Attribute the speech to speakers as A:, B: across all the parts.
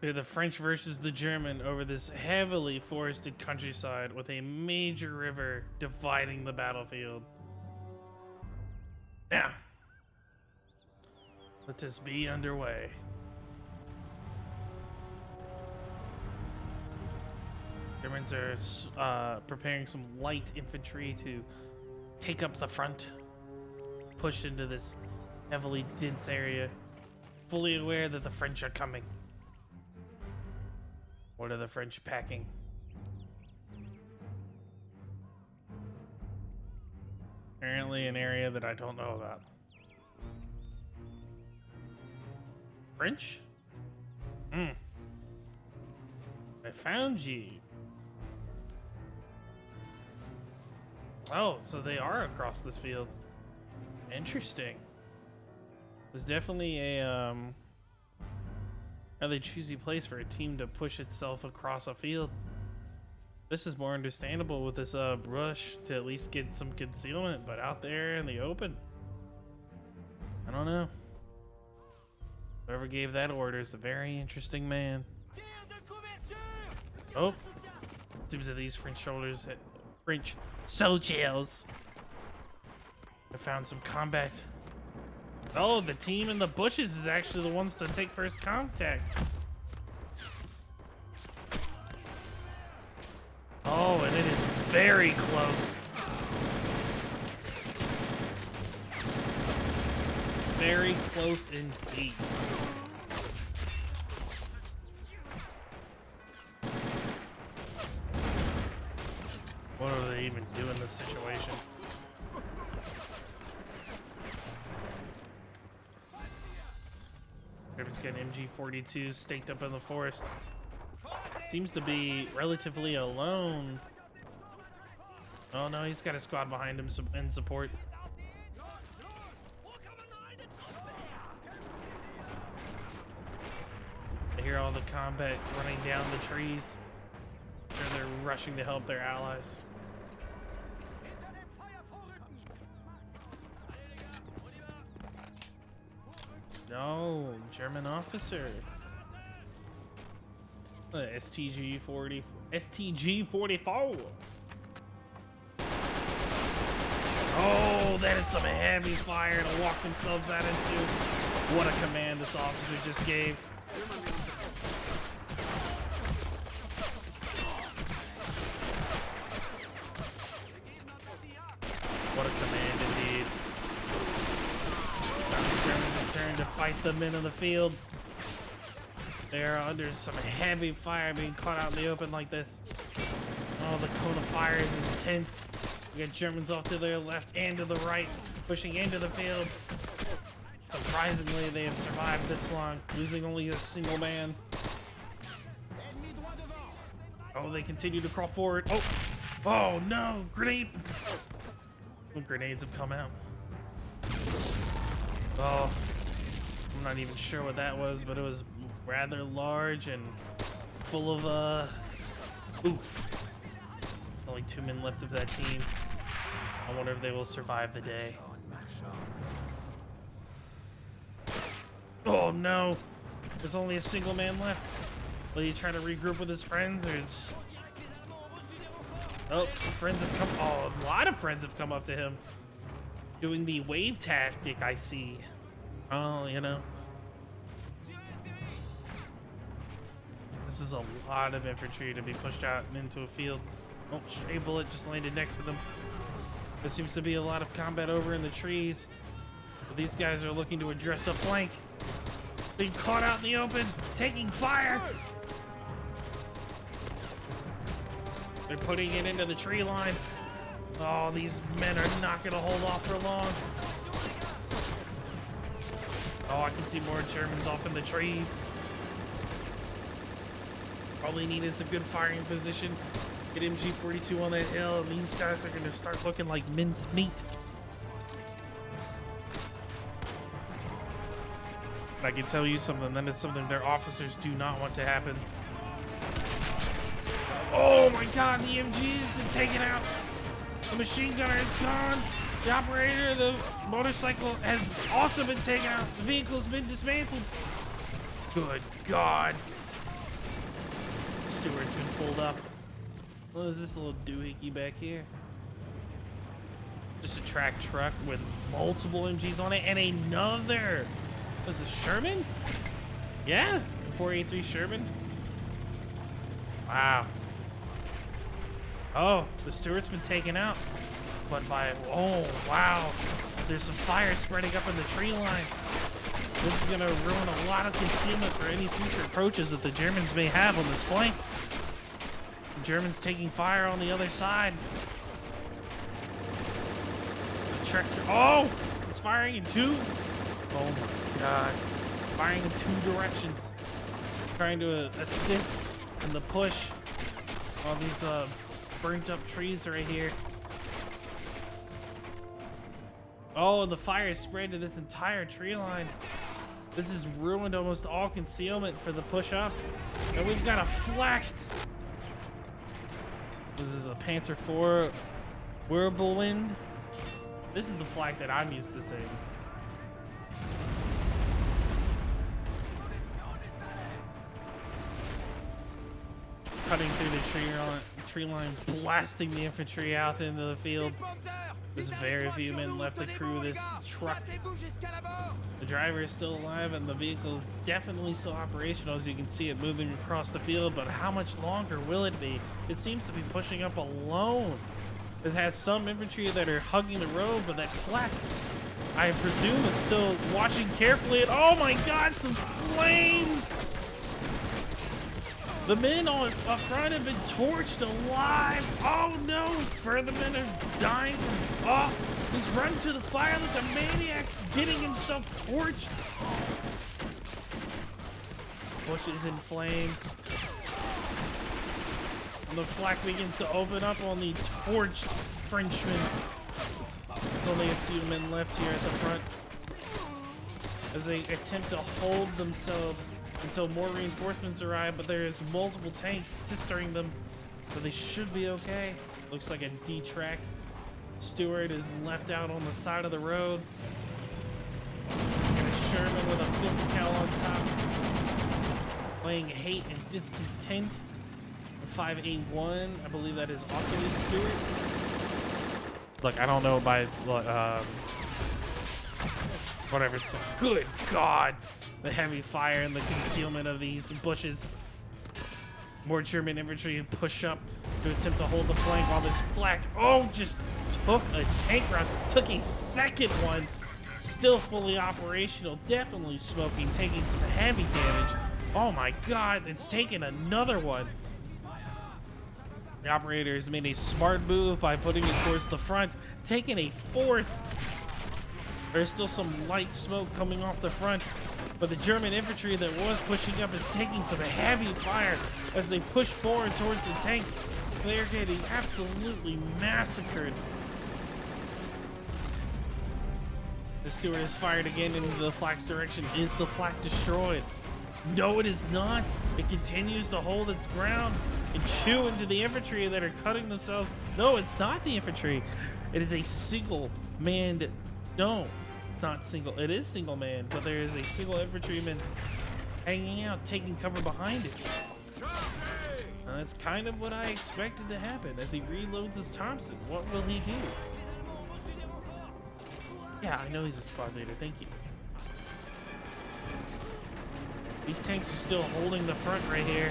A: The French versus the German over this heavily forested countryside with a major river dividing the battlefield. Now, let us be underway. Germans are preparing some light infantry to take up the front, push into this heavily dense area, fully aware that the French are coming. What are the French packing? Apparently an area that I don't know about. French? I found you. Oh, so they are across this field. Interesting. There's definitely a rather choosy place for a team to push itself across a field. This is more understandable with this brush to at least get some concealment, but out there in the open, I don't know. Whoever gave that order is a very interesting man. Oh, seems that these French soldiers have found some combat. Oh, the team in the bushes is actually the ones to take first contact. Oh, and it is very close. Very close indeed. What do they even do in this situation? Germans got an MG42 staked up in the forest. Seems to be relatively alone. Oh no, he's got a squad behind him in support. I hear all the combat running down the trees. They're rushing to help their allies. No, German officer. STG-44. Oh, that is some heavy fire to walk themselves out into. What a command this officer just gave. What a command indeed. Now the Germans return to fight the men of the field. They are under some heavy fire being caught out in the open like this. Oh, the cone of fire is intense. We got Germans off to their left and to the right, pushing into the field. Surprisingly, they have survived this long, losing only a single man. Oh, they continue to crawl forward. Oh no, grenade! Well, grenades have come out. Oh, I'm not even sure what that was, but it was rather large and full of oof. Only 2 men left of that team. I wonder if they will survive the day. Oh no, there's only a single man left. Will he try to regroup with his friends, or is... Oh, friends have come. Oh, a lot of friends have come up to him, doing the wave tactic. I see. Oh, you know, this is a lot of infantry to be pushed out and into a field. Oh, stray bullet just landed next to them. There seems to be a lot of combat over in the trees, but these guys are looking to address a flank. Being caught out in the open, taking fire. They're putting it into the tree line. Oh, these men are not gonna hold off for long. Oh, I can see more Germans off in the trees. All they need is a good firing position. Get MG42 on that hill, and these guys are gonna start looking like minced meat. I can tell you something, that is something their officers do not want to happen. Oh my god, the MG has been taken out. The machine gunner is gone. The operator of the motorcycle has also been taken out. The vehicle's been dismantled. Good god. Stewart's been pulled up. What is this little doohickey back here? Just a track truck with multiple MGs on it and another. This is Sherman? Yeah, 483 Sherman. Wow. Oh, the Stewart's been taken out. But by, oh, wow. There's some fire spreading up in the tree line. This is gonna ruin a lot of concealment for any future approaches that the Germans may have on this flank. The Germans taking fire on the other side. Oh, it's firing in two. Oh my God. Firing in two directions. Trying to assist in the push. All these burnt up trees right here. Oh, and the fire spread to this entire tree line. This has ruined almost all concealment for the push up. And we've got a flak. This is a Panzer IV Wirbelwind. This is the flak that I'm used to seeing. Cutting through the tree line, blasting the infantry out into the field. There's very few men left to crew this truck. The driver is still alive and the vehicle is definitely still operational, as you can see it moving across the field, but how much longer will it be? It seems to be pushing up alone. It has some infantry that are hugging the road, but that flak, I presume, is still watching carefully. And oh my God, some flames! The men up front have been torched alive. Oh no, further men are dying. Oh, he's running to the fire like a maniac, getting himself torched. Bushes in flames. And the flak begins to open up on the torched Frenchmen. There's only a few men left here at the front as they attempt to hold themselves until more reinforcements arrive, but there's multiple tanks sistering them, so they should be okay. Looks like a D-track. Stewart is left out on the side of the road. And a Sherman with a 50 cal on top, laying hate and discontent. A 581, I believe that is also a Stewart. Look, I don't know by its whatever it's called. Good God. The heavy fire and the concealment of these bushes. More German infantry push up to attempt to hold the flank while this flak, oh, just took a tank round. Took a second one. Still fully operational. Definitely smoking, taking some heavy damage. Oh my God, it's taken another one. The operator has made a smart move by putting it towards the front, taking a fourth. There's still some light smoke coming off the front, but the German infantry that was pushing up is taking some heavy fire as they push forward towards the tanks. They're getting absolutely massacred. The Stewart is fired again into the flak's direction. Is the flak destroyed? No, it is not. It continues to hold its ground and chew into the infantry that are cutting themselves. No, it's not the infantry. It is a single manned. No, it's not single. It is single man, but there is a single infantryman hanging out, taking cover behind it. That's kind of what I expected to happen as he reloads his Thompson. What will he do? Yeah, I know he's a squad leader. Thank you. These tanks are still holding the front right here.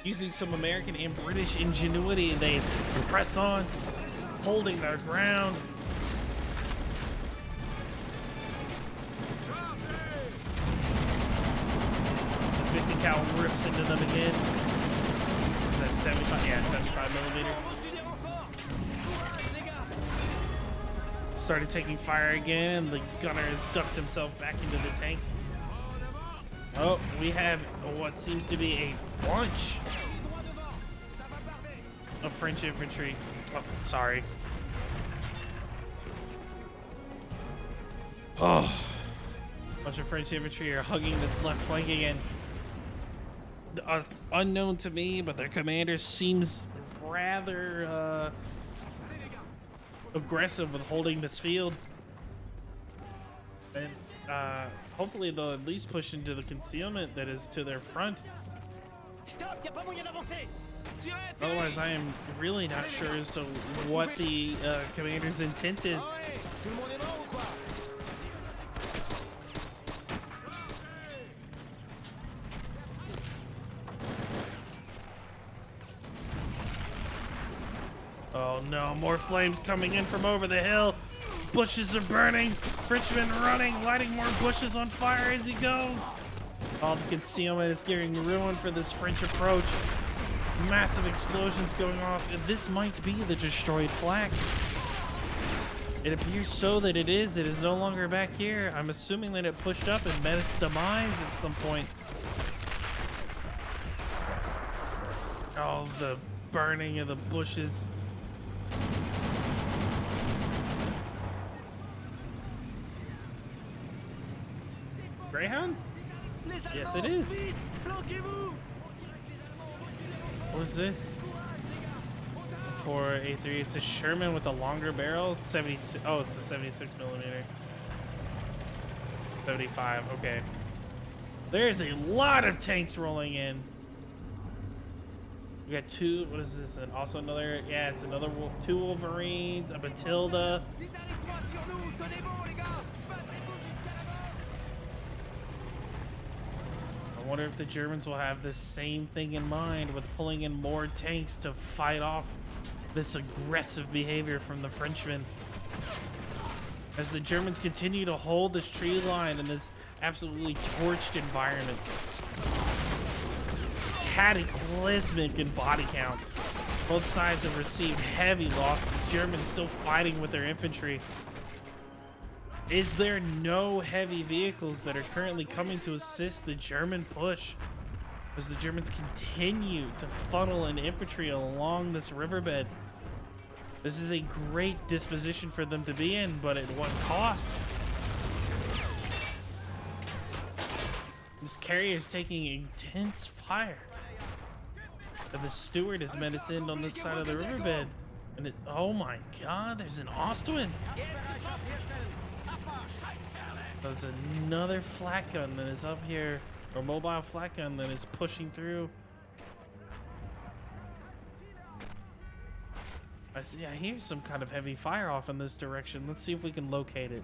A: Using some American and British ingenuity, they press on, holding their ground. The 50 cal rips into them again. Is that 75? Yeah, 75 millimeter. Started taking fire again. The gunner has ducked himself back into the tank. Oh, we have what seems to be a bunch of French infantry. Oh, sorry. Oh, a bunch of French infantry are hugging this left flank again. Unknown to me, but their commander seems rather aggressive with holding this field. And hopefully they'll at least push into the concealment that is to their front. Otherwise, I am really not sure as to what the commander's intent is. Oh no, more flames coming in from over the hill. Bushes are burning. Frenchman running, lighting more bushes on fire as he goes. All the concealment is getting ruined for this French approach. Massive explosions going off. This might be the destroyed flak. It appears so that it is. It is no longer back here. I'm assuming that it pushed up and met its demise at some point. Oh, the burning of the bushes. Greyhound? Yes, it is. What is this? For A3, it's a Sherman with a longer barrel. 70. Oh, it's a 76 millimeter. 75. Okay. There's a lot of tanks rolling in. We got two. What is this? And also another. Yeah, it's another. Two Wolverines. A Matilda. I wonder if the Germans will have the same thing in mind with pulling in more tanks to fight off this aggressive behavior from the Frenchmen. As the Germans continue to hold this tree line in this absolutely torched environment. Cataclysmic in body count. Both sides have received heavy losses. Germans still fighting with their infantry. Is there no heavy vehicles that are currently coming to assist the German push as the Germans continue to funnel in infantry along this riverbed? This is a great disposition for them to be in, but at what cost? This carrier is taking intense fire. And the Stewart has met its end on this side of the riverbed. And it, oh my god, there's an Ostwin. There's another flak gun that is up here, or mobile flak gun that is pushing through. I see, I hear some kind of heavy fire off in this direction. Let's see if we can locate it.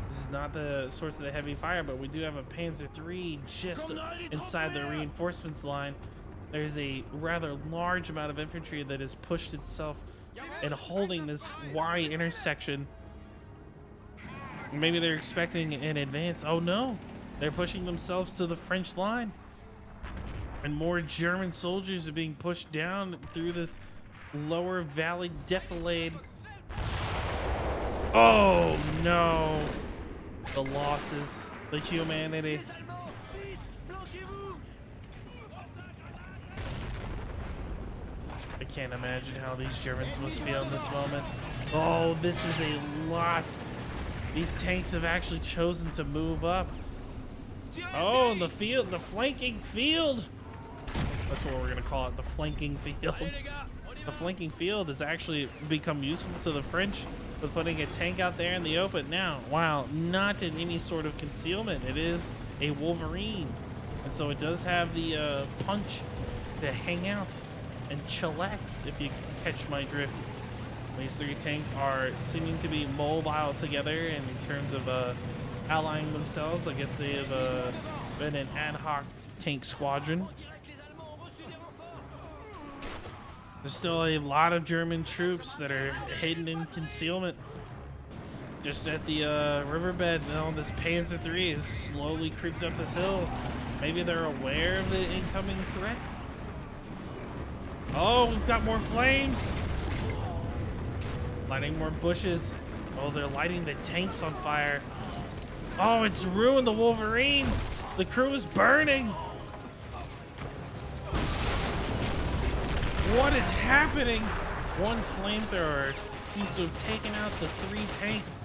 A: This is not the source of the heavy fire, but we do have a Panzer III just inside the reinforcements line. There's a rather large amount of infantry that has pushed itself and holding this Y intersection. Maybe they're expecting an advance. Oh no, they're pushing themselves to the French line. And more German soldiers are being pushed down through this lower valley defilade. Oh no, the losses, the humanity. I can't imagine how these Germans must feel in this moment. Oh, this is a lot. These tanks have actually chosen to move up. Oh, the field, the flanking field. That's what we're gonna call it, the flanking field. The flanking field has actually become useful to the French with putting a tank out there in the open now. Wow, not in any sort of concealment. It is a Wolverine. And so it does have the punch to hang out and chillax, if you catch my drift. These three tanks are seeming to be mobile together in terms of allying themselves. I guess they have been an ad hoc tank squadron. There's still a lot of German troops that are hidden in concealment just at the riverbed. Now this Panzer III is slowly creeped up this hill. Maybe they're aware of the incoming threat. Oh, we've got more flames. Lighting more bushes. Oh, they're lighting the tanks on fire. Oh, it's ruined the Wolverine. The crew is burning. What is happening? One flamethrower seems to have taken out the three tanks.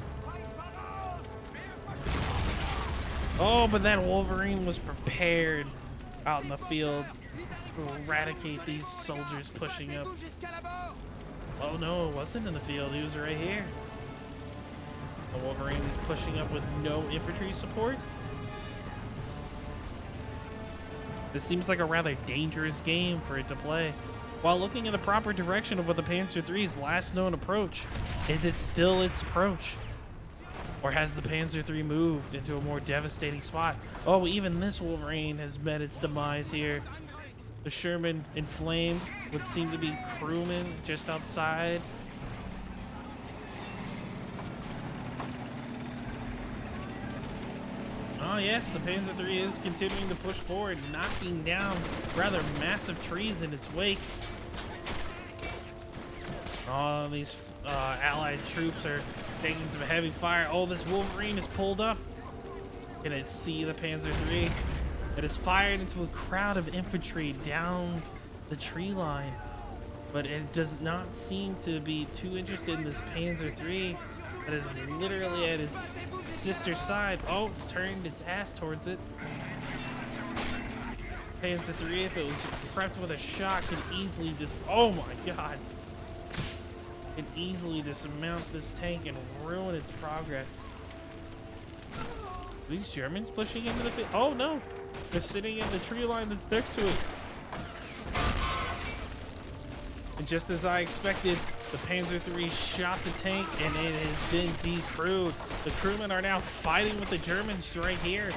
A: Oh, but that Wolverine was prepared out in the field to eradicate these soldiers pushing up. Oh no, it wasn't in the field. He was right here. The Wolverine is pushing up with no infantry support. This seems like a rather dangerous game for it to play. While looking in the proper direction of what the Panzer III's last known approach, is it still its approach? Or has the Panzer III moved into a more devastating spot? Oh, even this Wolverine has met its demise here. The Sherman inflamed, what seemed to be crewmen just outside. Oh yes, the Panzer III is continuing to push forward, knocking down rather massive trees in its wake. Oh, these allied troops are taking some heavy fire. Oh, this Wolverine is pulled up. Can it see the Panzer III? It is fired into a crowd of infantry down the tree line. But it does not seem to be too interested in this Panzer III that is literally at its sister side. Oh, it's turned its ass towards it. Panzer III, if it was prepped with a shot, can easily oh my god. Can easily dismount this tank and ruin its progress. Are these Germans pushing into the field? Oh no! They're sitting in the tree line that's next to it. And just as I expected, the Panzer III shot the tank and it has been decrewed. The crewmen are now fighting with the Germans right here,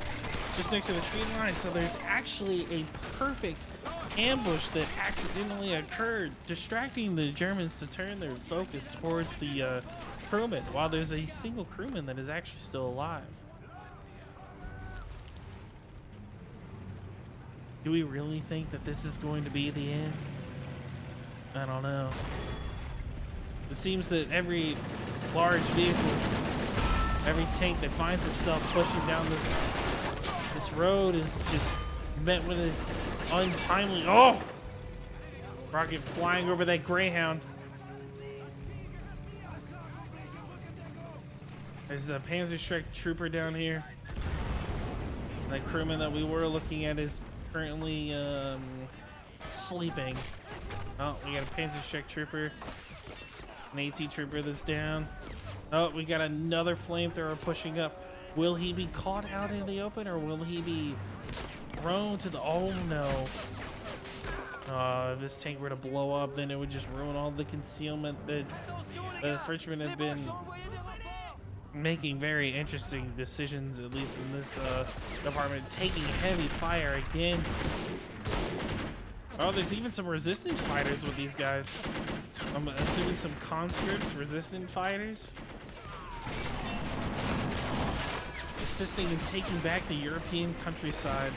A: just next to the tree line. So there's actually a perfect ambush that accidentally occurred, distracting the Germans to turn their focus towards the crewmen, while there's a single crewman that is actually still alive. Do we really think that this is going to be the end? I don't know. It seems that every large vehicle, every tank that finds itself pushing down this road is just met with its untimely. Oh! Rocket flying over that Greyhound. There's the Panzerschreck trooper down here. That crewman that we were looking at is currently sleeping. Oh, we got a Panzerschreck trooper, an AT trooper that's down. Oh, we got another flamethrower pushing up. Will he be caught out in the open, or will he be thrown to the? Oh no! If this tank were to blow up, then it would just ruin all the concealment that the Frenchmen have been making. Very interesting decisions, at least in this department. Taking heavy fire again. Oh, there's even some resistance fighters with these guys. I'm assuming some conscripts, resistant fighters. Assisting in taking back the European countryside.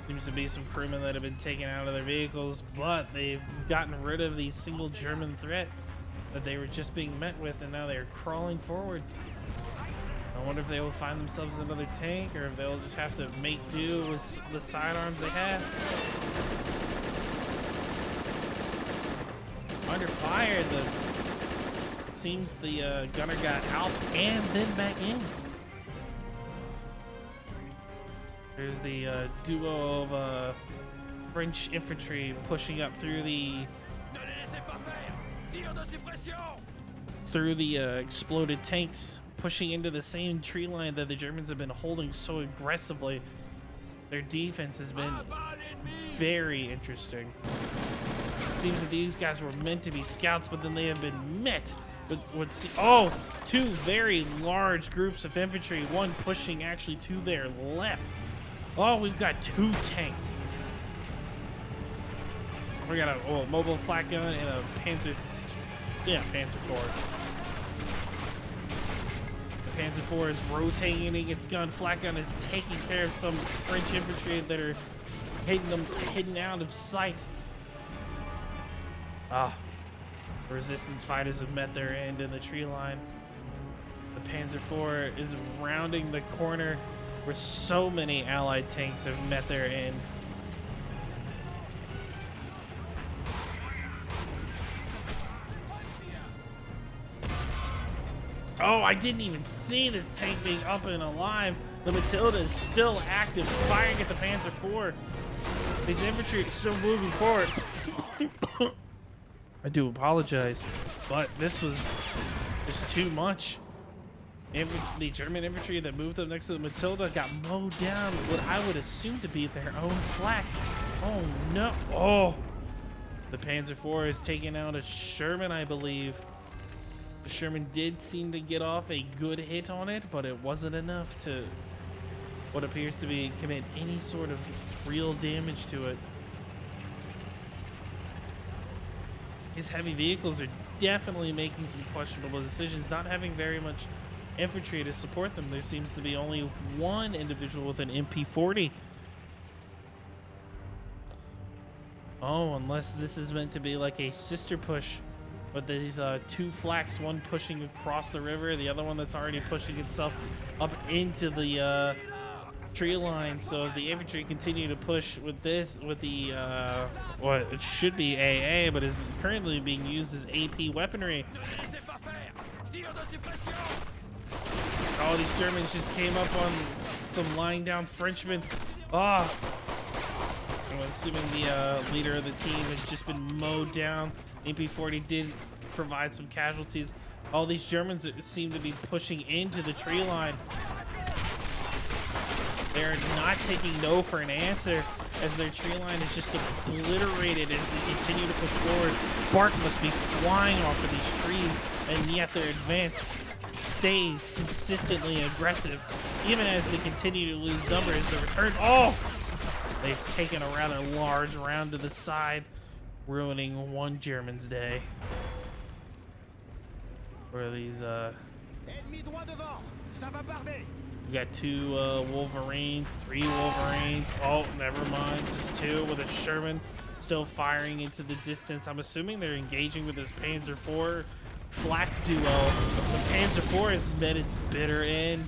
A: Seems to be some crewmen that have been taken out of their vehicles, but they've gotten rid of the single German threat that they were just being met with, and now they're crawling forward. I wonder if they will find themselves another tank, or if they'll just have to make do with the sidearms they have. Under fire, it seems the gunner got out and then back in. There's the duo of French infantry pushing up through the exploded tanks, pushing into the same tree line that the Germans have been holding so aggressively. Their defense has been very interesting. It seems that these guys were meant to be scouts, but then they have been met with two very large groups of infantry, one pushing actually to their left. Oh, we've got two tanks. We got a mobile flak gun and a Panzer IV. The Panzer IV is rotating its gun. Flak gun is taking care of some French infantry that are hidden out of sight. The resistance fighters have met their end in the tree line. The Panzer IV is rounding the corner where so many Allied tanks have met their end. Oh, I didn't even see this tank being up and alive. The Matilda is still active, firing at the Panzer IV. These infantry are still moving forward. I do apologize, but this was just too much. The German infantry that moved up next to the Matilda got mowed down with what I would assume to be their own flak. Oh no! Oh, the Panzer IV is taking out a Sherman, I believe. The Sherman did seem to get off a good hit on it, but it wasn't enough to what appears to be commit any sort of real damage to it. His heavy vehicles are definitely making some questionable decisions, not having very much infantry to support them. There seems to be only one individual with an MP40. Oh, unless this is meant to be like a sister push with these two flaks, one pushing across the river, the other one that's already pushing itself up into the tree line. So if the infantry continue to push with this, with the what it should be AA, but is currently being used as AP weaponry. Oh, these Germans just came up on some lying down Frenchmen. Oh, I'm assuming the leader of the team has just been mowed down. AP40 did provide some casualties. All these Germans seem to be pushing into the tree line. They're not taking no for an answer, as their tree line is just obliterated as they continue to push forward. Bark must be flying off of these trees, and yet their advance stays consistently aggressive, even as they continue to lose numbers. The return, oh, they've taken a rather large round to the side, ruining one German's day. Where these you got two Wolverines, three Wolverines. Oh, never mind, just two with a Sherman still firing into the distance. I'm assuming they're engaging with this Panzer IV flak duo. The Panzer IV has met its bitter end.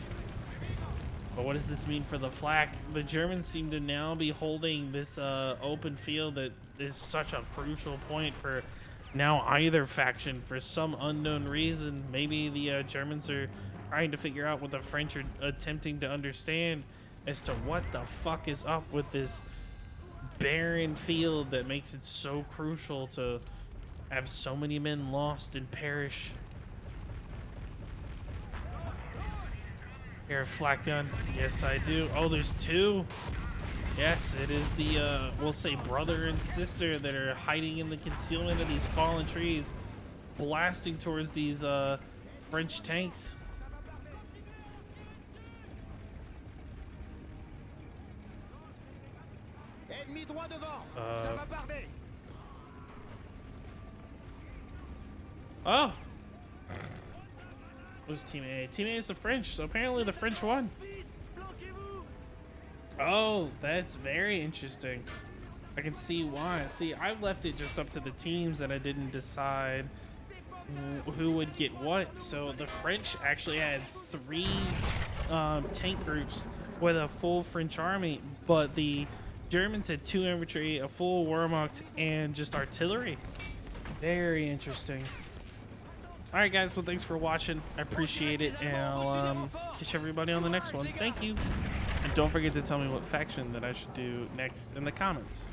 A: But what does this mean for the flak? The Germans seem to now be holding this open field that is such a crucial point for now either faction for some unknown reason. Maybe the Germans are trying to figure out what the French are attempting to understand as to what the fuck is up with this barren field that makes it so crucial to have so many men lost and perish. Here, a flak gun. Yes, I do. Oh, there's two. Yes, it is the, we'll say brother and sister that are hiding in the concealment of these fallen trees, blasting towards these French tanks. Oh, who's Team A? Team A is the French, so apparently the French won. Oh, that's very interesting. I can see why. See, I left it just up to the teams that I didn't decide who would get what. So the French actually had three tank groups with a full French army, but the Germans had two infantry, a full Wehrmacht, and just artillery. Very interesting. All right, guys, well, thanks for watching. I appreciate it, and I'll catch everybody on the next one. Thank you. And don't forget to tell me what faction that I should do next in the comments.